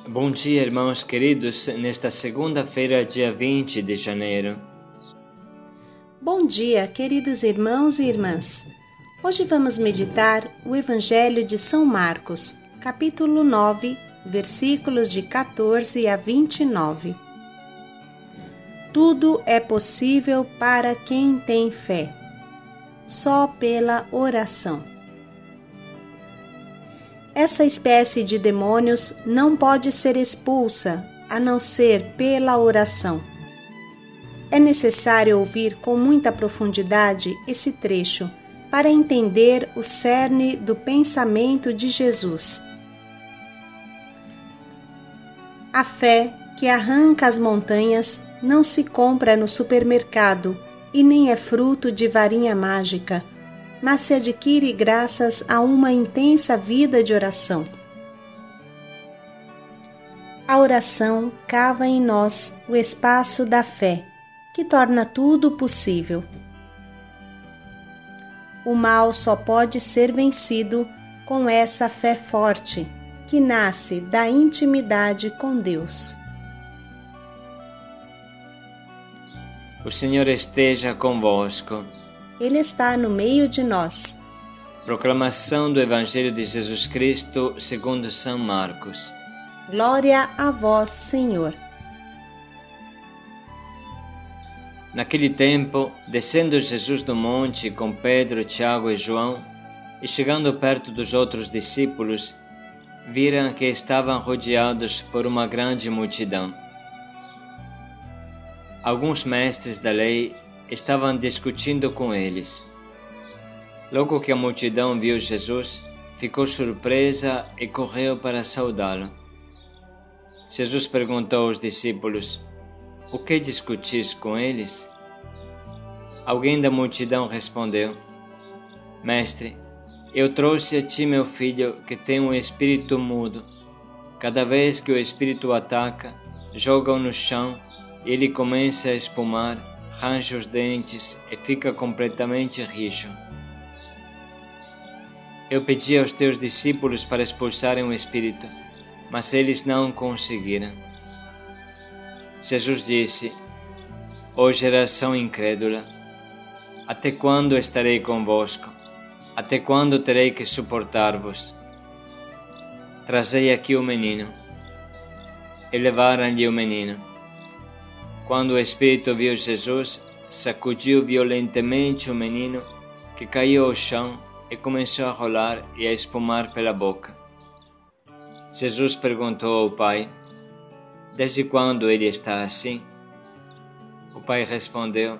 Bom dia, irmãos queridos, nesta segunda-feira, dia 20 de janeiro. Bom dia, queridos irmãos e irmãs. Hoje vamos meditar o Evangelho de São Marcos, capítulo 9, versículos de 14 a 29. Tudo é possível para quem tem fé, só pela oração. Essa espécie de demônios não pode ser expulsa a não ser pela oração. É necessário ouvir com muita profundidade esse trecho para entender o cerne do pensamento de Jesus. A fé que arranca as montanhas não se compra no supermercado e nem é fruto de varinha mágica, mas se adquire graças a uma intensa vida de oração. A oração cava em nós o espaço da fé, que torna tudo possível. O mal só pode ser vencido com essa fé forte, que nasce da intimidade com Deus. O Senhor esteja convosco. Ele está no meio de nós. Proclamação do Evangelho de Jesus Cristo segundo São Marcos. Glória a vós, Senhor. Naquele tempo, descendo Jesus do monte com Pedro, Tiago e João, e chegando perto dos outros discípulos, viram que estavam rodeados por uma grande multidão. Alguns mestres da lei estavam discutindo com eles. Logo que a multidão viu Jesus, ficou surpresa e correu para saudá-lo. Jesus perguntou aos discípulos: "O que discutis com eles?" Alguém da multidão respondeu: "Mestre, eu trouxe a ti meu filho que tem um espírito mudo. Cada vez que o espírito o ataca, joga-o no chão e ele começa a espumar, range os dentes e fica completamente rijo. Eu pedi aos teus discípulos para expulsarem o espírito, mas eles não conseguiram." Jesus disse: "Ó geração incrédula, até quando estarei convosco? Até quando terei que suportar-vos? Trazei aqui o menino." E levaram-lhe o menino. Quando o espírito viu Jesus, sacudiu violentamente o menino, que caiu ao chão e começou a rolar e a espumar pela boca. Jesus perguntou ao pai: "Desde quando ele está assim?" O pai respondeu: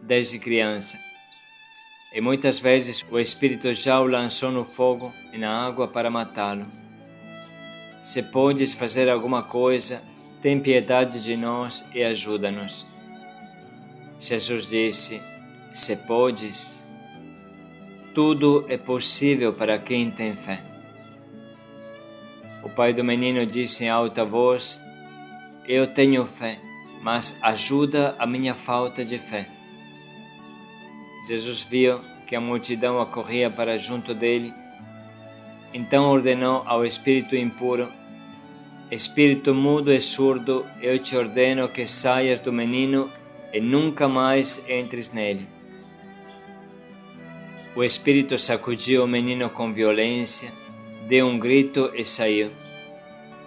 "Desde criança. E muitas vezes o espírito já o lançou no fogo e na água para matá-lo. Se podes fazer alguma coisa, tem piedade de nós e ajuda-nos." Jesus disse: "Se podes, tudo é possível para quem tem fé." O pai do menino disse em alta voz: "Eu tenho fé, mas ajuda a minha falta de fé." Jesus viu que a multidão acorria para junto dele, então ordenou ao espírito impuro: "Espírito mudo e surdo, eu te ordeno que saias do menino e nunca mais entres nele." O espírito sacudiu o menino com violência, deu um grito e saiu.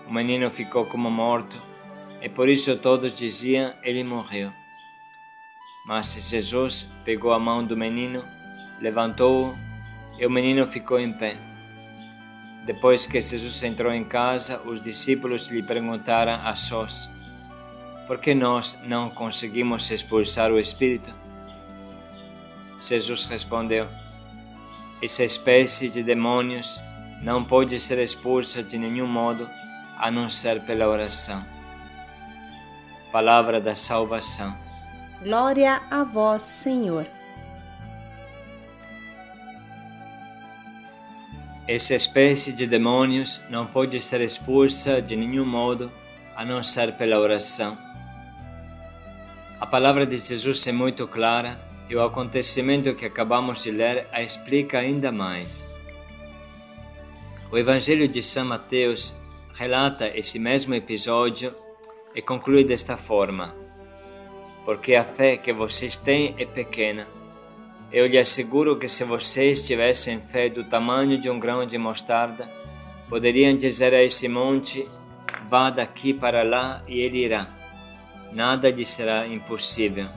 O menino ficou como morto, e por isso todos diziam: "Ele morreu." Mas Jesus pegou a mão do menino, levantou-o, e o menino ficou em pé. Depois que Jesus entrou em casa, os discípulos lhe perguntaram a sós: "Por que nós não conseguimos expulsar o espírito?" Jesus respondeu: "Essa espécie de demônios não pode ser expulsa de nenhum modo, a não ser pela oração." Palavra da salvação. Glória a vós, Senhor. Essa espécie de demônios não pode ser expulsa de nenhum modo, a não ser pela oração. A palavra de Jesus é muito clara e o acontecimento que acabamos de ler a explica ainda mais. O Evangelho de São Mateus relata esse mesmo episódio e conclui desta forma: porque a fé que vocês têm é pequena. Eu lhe asseguro que se vocês tivessem fé do tamanho de um grão de mostarda, poderiam dizer a esse monte: vá daqui para lá, e ele irá. Nada lhe será impossível.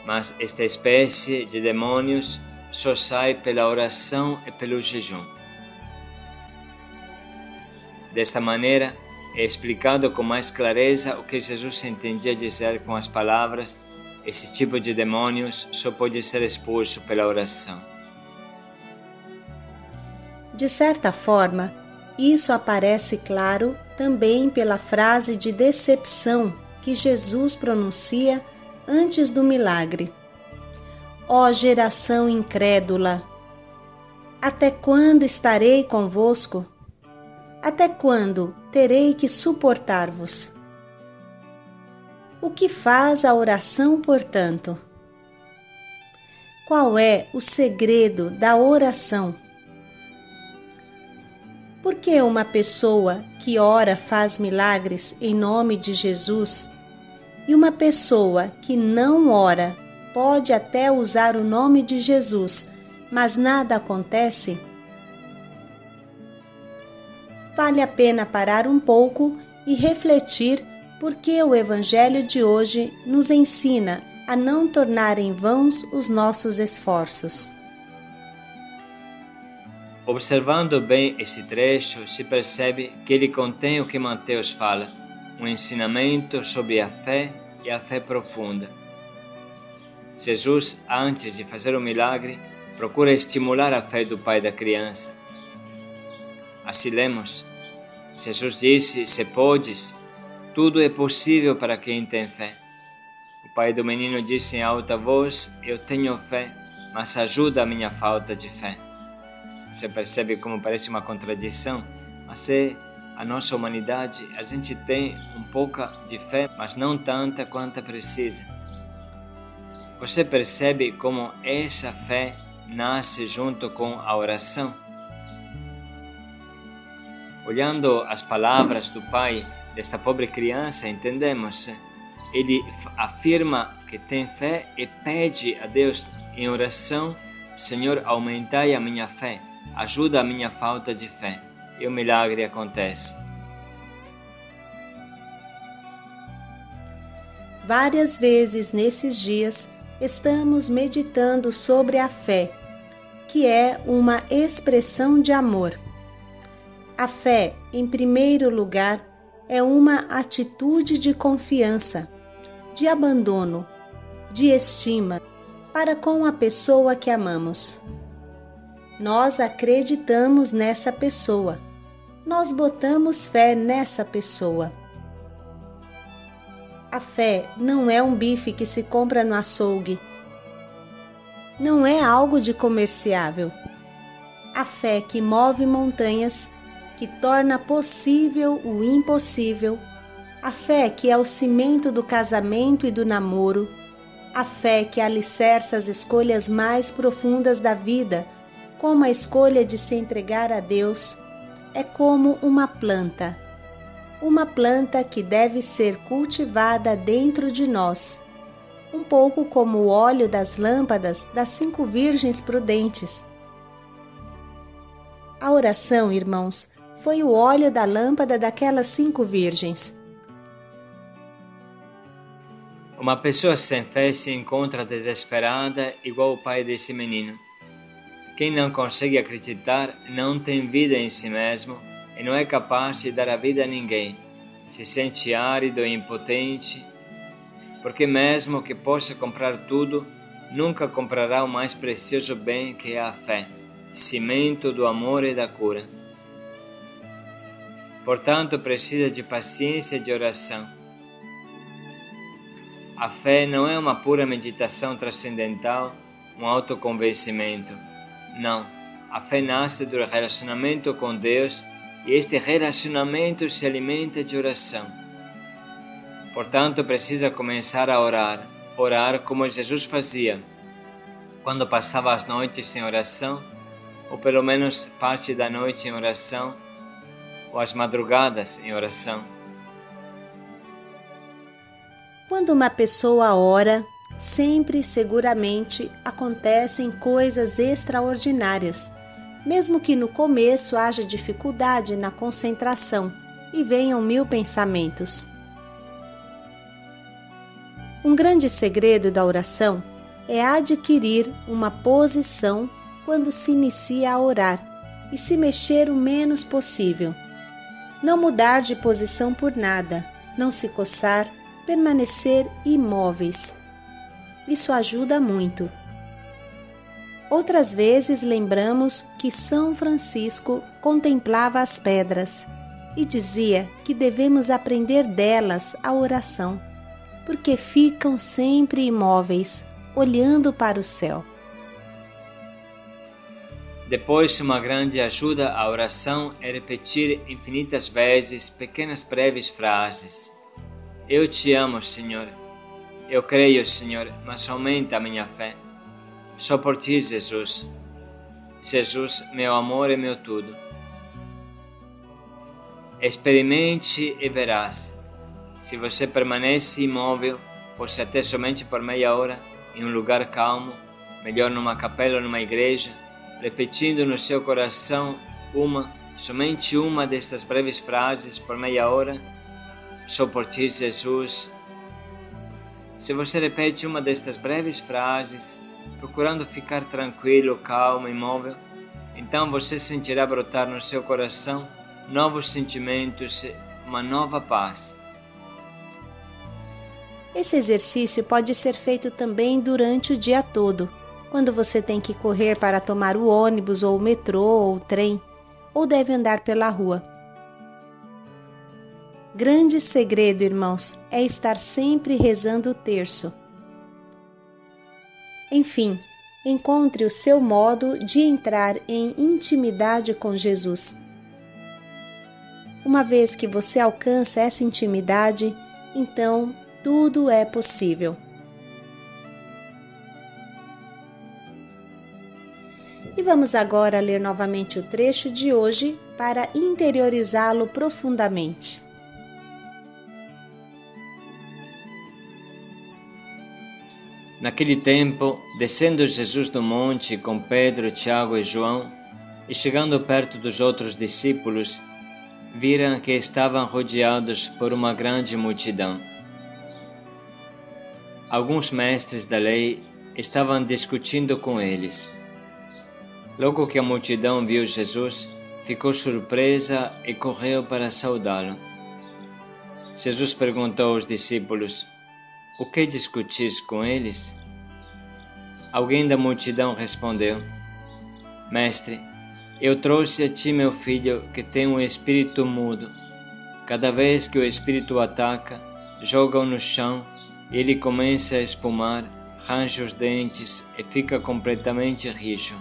Mas esta espécie de demônios só sai pela oração e pelo jejum. Desta maneira, é explicado com mais clareza o que Jesus entendia dizer com as palavras: esse tipo de demônios só pode ser expulso pela oração. De certa forma, isso aparece claro também pela frase de decepção que Jesus pronuncia antes do milagre. Ó geração incrédula, até quando estarei convosco? Até quando terei que suportar-vos? O que faz a oração, portanto? Qual é o segredo da oração? Por que uma pessoa que ora faz milagres em nome de Jesus e uma pessoa que não ora pode até usar o nome de Jesus, mas nada acontece? Vale a pena parar um pouco e refletir porque o Evangelho de hoje nos ensina a não tornar em vãos os nossos esforços. Observando bem esse trecho, se percebe que ele contém o que Mateus fala, um ensinamento sobre a fé e a fé profunda. Jesus, antes de fazer o milagre, procura estimular a fé do pai da criança. Assim lemos: Jesus disse: se podes, tudo é possível para quem tem fé. O pai do menino disse em alta voz: eu tenho fé, mas ajuda a minha falta de fé. Você percebe como parece uma contradição? Mas é a nossa humanidade. A gente tem um pouco de fé, mas não tanta quanto precisa. Você percebe como essa fé nasce junto com a oração? Olhando as palavras do pai desta pobre criança, entendemos. Ele afirma que tem fé e pede a Deus em oração: Senhor, aumentai a minha fé, ajuda a minha falta de fé. E o milagre acontece. Várias vezes nesses dias estamos meditando sobre a fé, que é uma expressão de amor. A fé, em primeiro lugar, é uma atitude de confiança, de abandono, de estima para com a pessoa que amamos. Nós acreditamos nessa pessoa, nós botamos fé nessa pessoa. A fé não é um bife que se compra no açougue, não é algo de comerciável. A fé que move montanhas, que torna possível o impossível, a fé que é o cimento do casamento e do namoro, a fé que alicerça as escolhas mais profundas da vida, como a escolha de se entregar a Deus, é como uma planta que deve ser cultivada dentro de nós, um pouco como o óleo das lâmpadas das 5 virgens prudentes. A oração, irmãos, foi o óleo da lâmpada daquelas 5 virgens. Uma pessoa sem fé se encontra desesperada, igual o pai desse menino. Quem não consegue acreditar não tem vida em si mesmo e não é capaz de dar a vida a ninguém. Se sente árido e impotente, porque mesmo que possa comprar tudo, nunca comprará o mais precioso bem que é a fé, cimento do amor e da cura. Portanto, precisa de paciência e de oração. A fé não é uma pura meditação transcendental, um autoconvencimento. Não, a fé nasce do relacionamento com Deus e este relacionamento se alimenta de oração. Portanto, precisa começar a orar como Jesus fazia, quando passava as noites em oração, ou pelo menos parte da noite em oração. ou às madrugadas em oração. Quando uma pessoa ora, sempre seguramente acontecem coisas extraordinárias, mesmo que no começo haja dificuldade na concentração e venham 1000 pensamentos. Um grande segredo da oração é adquirir uma posição quando se inicia a orar e se mexer o menos possível. Não mudar de posição por nada, não se coçar, permanecer imóveis. Isso ajuda muito. Outras vezes lembramos que São Francisco contemplava as pedras e dizia que devemos aprender delas a oração, porque ficam sempre imóveis, olhando para o céu. Depois, uma grande ajuda à oração é repetir infinitas vezes pequenas breves frases. Eu te amo, Senhor. Eu creio, Senhor, mas aumenta a minha fé. Só por ti, Jesus. Jesus, meu amor e meu tudo. Experimente e verás. Se você permanece imóvel, fosse até somente por meia hora, em um lugar calmo, melhor numa capela ou numa igreja, repetindo no seu coração somente uma destas breves frases por meia hora, só por ti, Jesus. Se você repete uma destas breves frases, procurando ficar tranquilo, calmo, imóvel, então você sentirá brotar no seu coração novos sentimentos, uma nova paz. Esse exercício pode ser feito também durante o dia todo, quando você tem que correr para tomar o ônibus ou o metrô ou o trem, ou deve andar pela rua. Grande segredo, irmãos, é estar sempre rezando o terço. Enfim, encontre o seu modo de entrar em intimidade com Jesus. Uma vez que você alcança essa intimidade, então tudo é possível. E vamos agora ler novamente o trecho de hoje para interiorizá-lo profundamente. Naquele tempo, descendo Jesus do monte com Pedro, Tiago e João, e chegando perto dos outros discípulos, viram que estavam rodeados por uma grande multidão. Alguns mestres da lei estavam discutindo com eles. Logo que a multidão viu Jesus, ficou surpresa e correu para saudá-lo. Jesus perguntou aos discípulos: "O que discutis com eles?" Alguém da multidão respondeu: "Mestre, eu trouxe a ti meu filho que tem um espírito mudo. Cada vez que o espírito o ataca, joga-o no chão e ele começa a espumar, range os dentes e fica completamente rijo.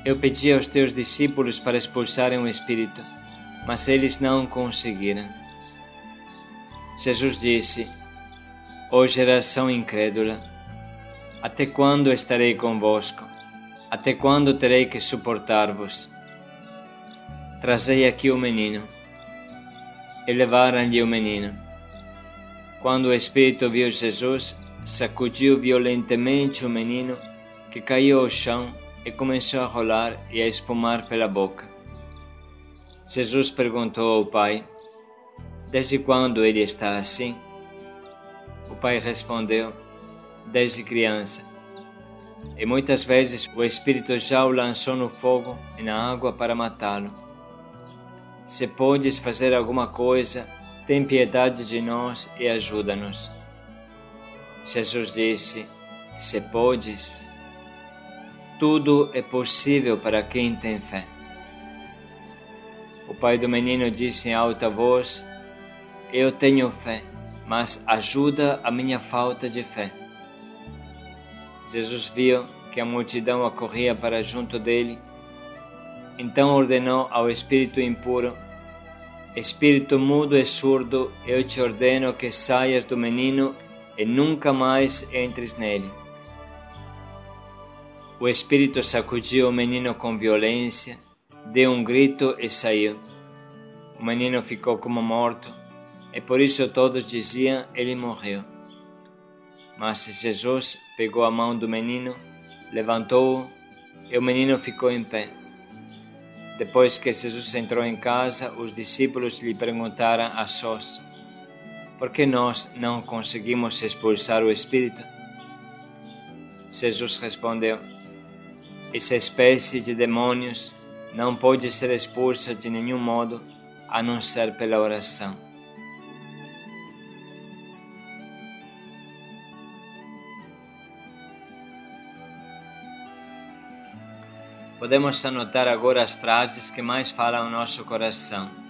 Eu pedi aos teus discípulos para expulsarem o espírito, mas eles não conseguiram." Jesus disse: "Ó geração incrédula, até quando estarei convosco? Até quando terei que suportar-vos? Trazei aqui o menino." E levaram-lhe o menino. Quando o espírito viu Jesus, sacudiu violentamente o menino, que caiu ao chão e começou a rolar e a espumar pela boca. Jesus perguntou ao pai: "Desde quando ele está assim?" O pai respondeu: "Desde criança. E muitas vezes o espírito já o lançou no fogo e na água para matá-lo. Se podes fazer alguma coisa, tem piedade de nós e ajuda-nos." Jesus disse: "Se podes, tudo é possível para quem tem fé." O pai do menino disse em alta voz: "Eu tenho fé, mas ajuda a minha falta de fé." Jesus viu que a multidão acorria para junto dele, então ordenou ao espírito impuro: "Espírito mudo e surdo, eu te ordeno que saias do menino e nunca mais entres nele." O espírito sacudiu o menino com violência, deu um grito e saiu. O menino ficou como morto, e por isso todos diziam: ele morreu. Mas Jesus pegou a mão do menino, levantou-o, e o menino ficou em pé. Depois que Jesus entrou em casa, os discípulos lhe perguntaram a sós: por que nós não conseguimos expulsar o espírito? Jesus respondeu: essa espécie de demônios não pode ser expulsa de nenhum modo, a não ser pela oração. Podemos anotar agora as frases que mais falam ao nosso coração.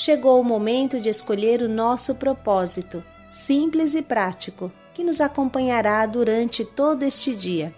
Chegou o momento de escolher o nosso propósito, simples e prático, que nos acompanhará durante todo este dia.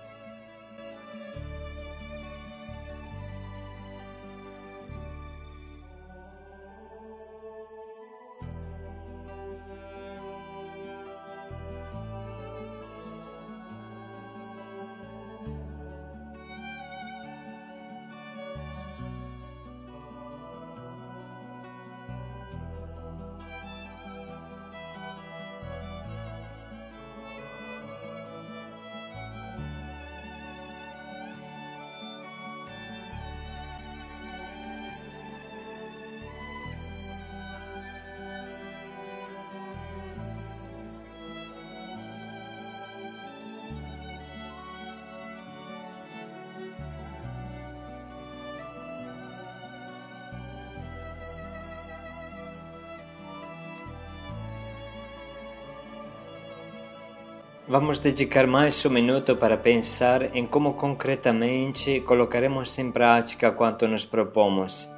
Vamos dedicar mais um minuto para pensar em como concretamente colocaremos em prática quanto nos propomos.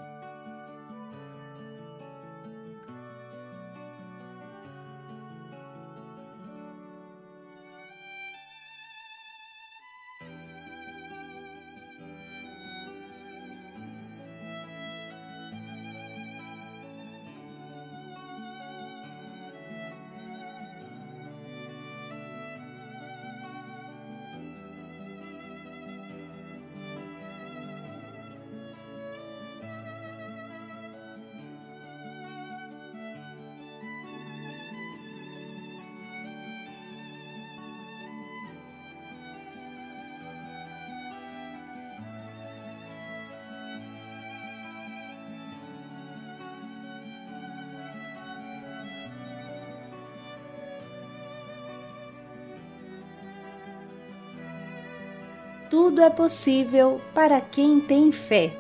Tudo é possível para quem tem fé.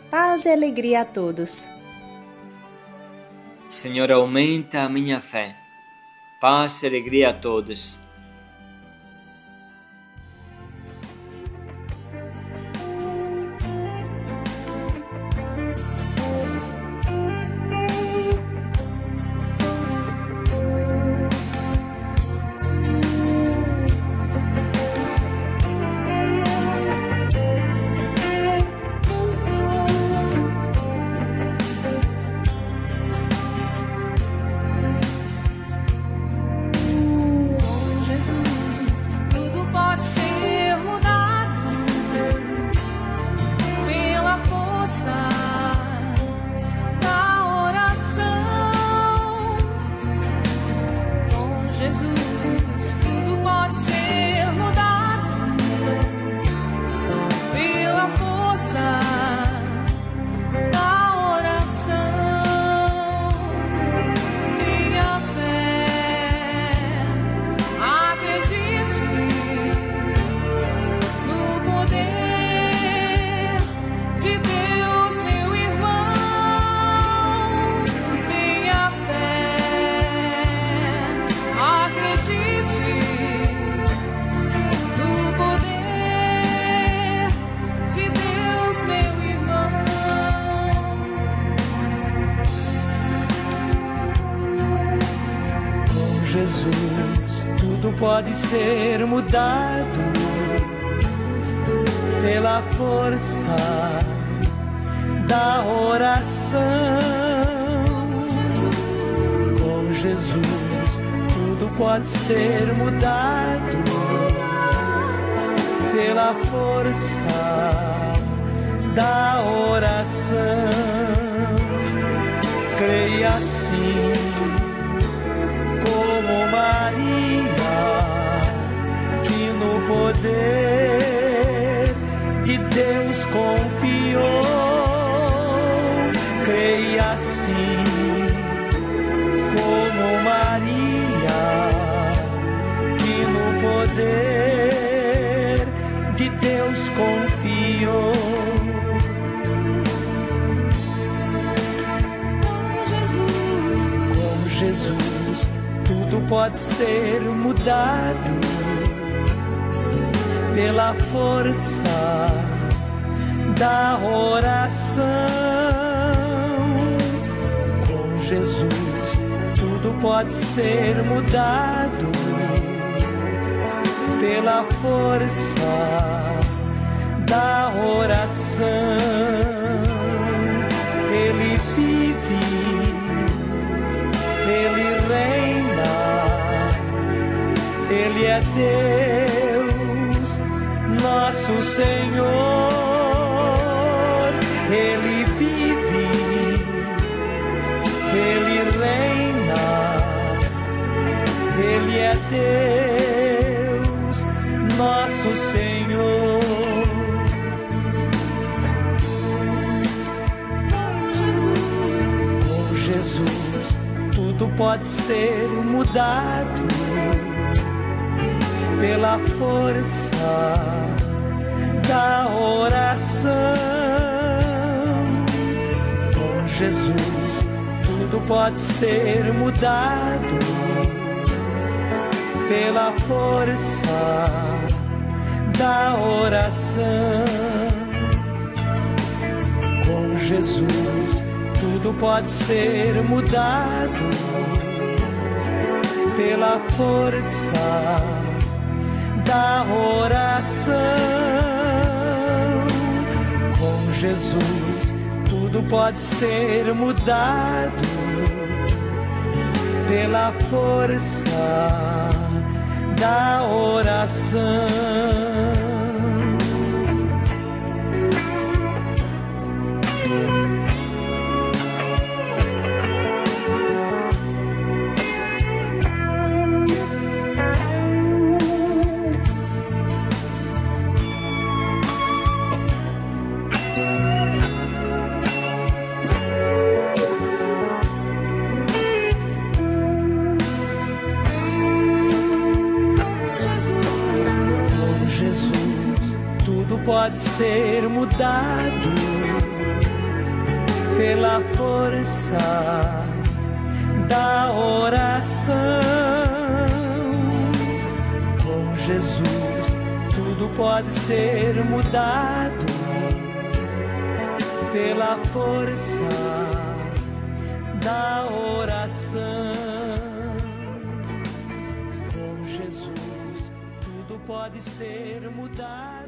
Paz e alegria a todos. Senhor, aumenta a minha fé. Paz e alegria a todos. Jesus tudo pode ser mudado pela força da oração. Com Jesus tudo pode ser mudado pela força da oração. Creia assim como Maria, que no poder de Deus confiou. Creia assim como Maria, que no poder de Deus confiou. Com Jesus tudo pode ser mudado pela força da oração. Com Jesus tudo pode ser mudado pela força da oração. Ele vive, Ele reina, Ele é Deus, nosso Senhor. Ele vive, Ele reina, Ele é Deus, nosso Senhor. Com Jesus tudo pode ser mudado pela força da oração. Com Jesus tudo pode ser mudado pela força da oração. Com Jesus tudo pode ser mudado pela força da oração. Com Jesus tudo pode ser mudado pela força da oração. Pode ser mudado pela força da oração. Com Jesus tudo pode ser mudado pela força da oração. Com Jesus tudo pode ser mudado